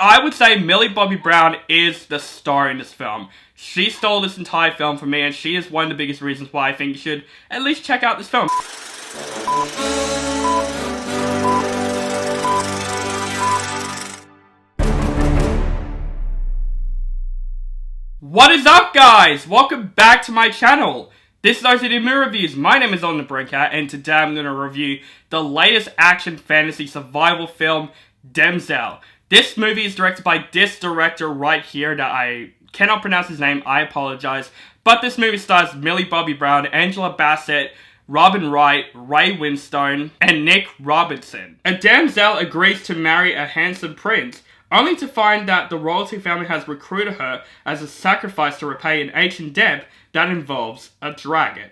I would say Millie Bobby Brown is the star in this film. She stole this entire film from me, and she is one of the biggest reasons why I think you should at least check out this film. What is up, guys? Welcome back to my channel. This is OCD Movie Reviews. My name is On the Brinker, and today I'm going to review the latest action fantasy survival film, Damsel. This movie is directed by this director right here that I cannot pronounce his name, I apologize. But this movie stars Millie Bobby Brown, Angela Bassett, Wright, Ray Winstone, and Nick Robinson. A damsel agrees to marry a handsome prince, only to find that the royalty family has recruited her as a sacrifice to repay an ancient debt that involves a dragon.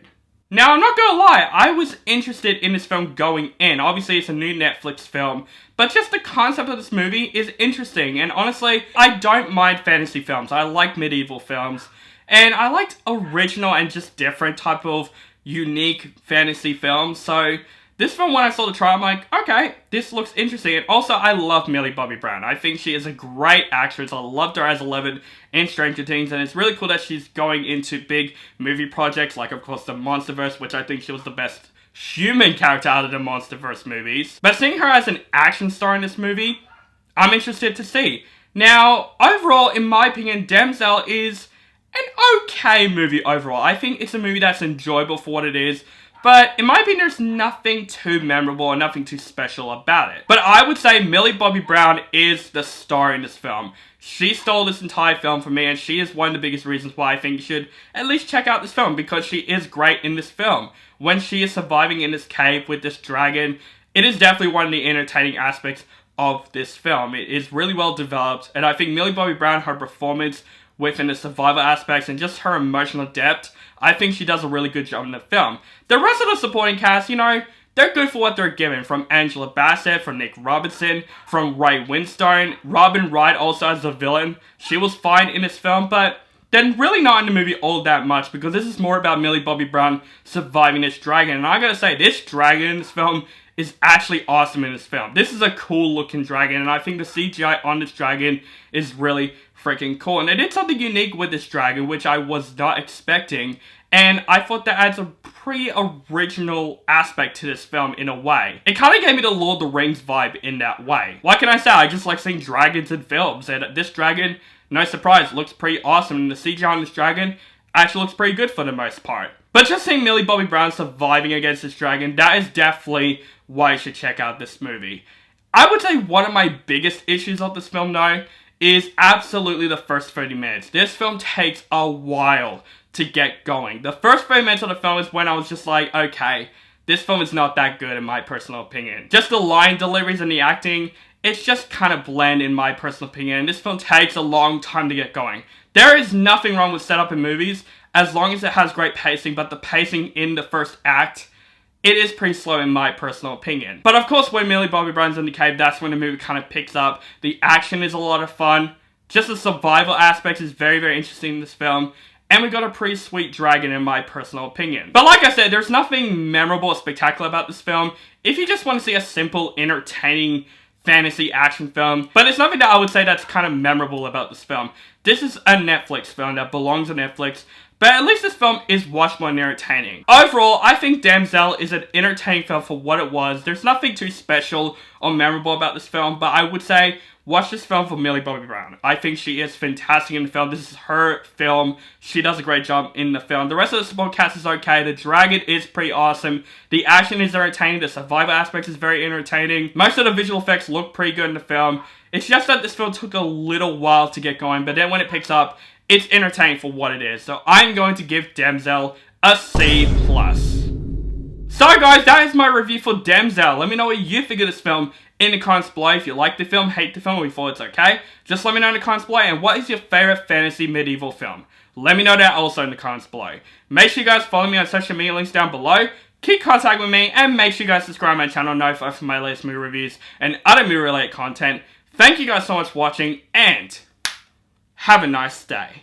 Now, I'm not gonna lie, I was interested in this film going in. Obviously, it's a new Netflix film, but just the concept of this movie is interesting, and honestly, I don't mind fantasy films. I like medieval films, and I liked original and just different type of unique fantasy films, so this film, when I saw the trailer, I'm like, okay, this looks interesting. And also, I love Millie Bobby Brown. I think she is a great actress. I loved her as 11 in Stranger Things, and it's really cool that she's going into big movie projects, like, of course, the Monsterverse, which I think she was the best human character out of the Monsterverse movies. But seeing her as an action star in this movie, I'm interested to see. Now, overall, in my opinion, Damsel is an okay movie overall. I think it's a movie that's enjoyable for what it is. But in my opinion, there's nothing too memorable or nothing too special about it. But I would say Millie Bobby Brown is the star in this film. She stole this entire film from me, and she is one of the biggest reasons why I think you should at least check out this film, because she is great in this film. When she is surviving in this cave with this dragon, it is definitely one of the entertaining aspects of this film. It is really well developed, and I think Millie Bobby Brown, her performance within the survival aspects and just her emotional depth, I think she does a really good job in the film. The rest of the supporting cast, you know, they're good for what they're given. From Angela Bassett, from Nick Robinson, from Ray Winstone, Wright also as the villain. She was fine in this film, but they're really not in the movie all that much, because this is more about Millie Bobby Brown surviving this dragon. And I gotta say, this dragon in this film is actually awesome in this film. This is a cool looking dragon, and I think the CGI on this dragon is really freaking cool. And they did something unique with this dragon, which I was not expecting, and I thought that adds a pretty original aspect to this film in a way. It kind of gave me the Lord of the Rings vibe in that way. What can I say? I just like seeing dragons in films, and this dragon, no surprise, looks pretty awesome, and the CGI on this dragon actually looks pretty good for the most part. But just seeing Millie Bobby Brown surviving against this dragon, that is definitely why you should check out this movie. I would say one of my biggest issues of this film, though, is absolutely the first 30 minutes. This film takes a while to get going. The first 30 minutes of the film is when I was just like, okay, this film is not that good in my personal opinion. Just the line deliveries and the acting, it's just kind of bland in my personal opinion, and this film takes a long time to get going. There is nothing wrong with setup in movies, as long as it has great pacing, but the pacing in the first act, it is pretty slow in my personal opinion. But of course, when Millie Bobby Brown's in the cave, that's when the movie kind of picks up. The action is a lot of fun. Just the survival aspect is very, very interesting in this film. And we got a pretty sweet dragon in my personal opinion. But like I said, there's nothing memorable or spectacular about this film. If you just want to see a simple, entertaining fantasy action film, but it's nothing that I would say that's kind of memorable about this film. This is a Netflix film that belongs on Netflix, but at least this film is watchable and entertaining. Overall, I think Damsel is an entertaining film for what it was. There's nothing too special or memorable about this film, but I would say watch this film for Millie Bobby Brown. I think she is fantastic in the film. This is her film. She does a great job in the film. The rest of the support cast is okay. The dragon is pretty awesome. The action is entertaining. The survival aspect is very entertaining. Most of the visual effects look pretty good in the film. It's just that this film took a little while to get going, but then when it picks up, it's entertaining for what it is. So I'm going to give Damsel a C+. So guys, that is my review for Damsel. Let me know what you think of this film in the comments below. If you like the film, hate the film, or you thought it's okay, just let me know in the comments below. And what is your favorite fantasy medieval film? Let me know that also in the comments below. Make sure you guys follow me on social media links down below. Keep contact with me, and make sure you guys subscribe to my channel, notify for my latest movie reviews and other movie related content. Thank you guys so much for watching, and have a nice day.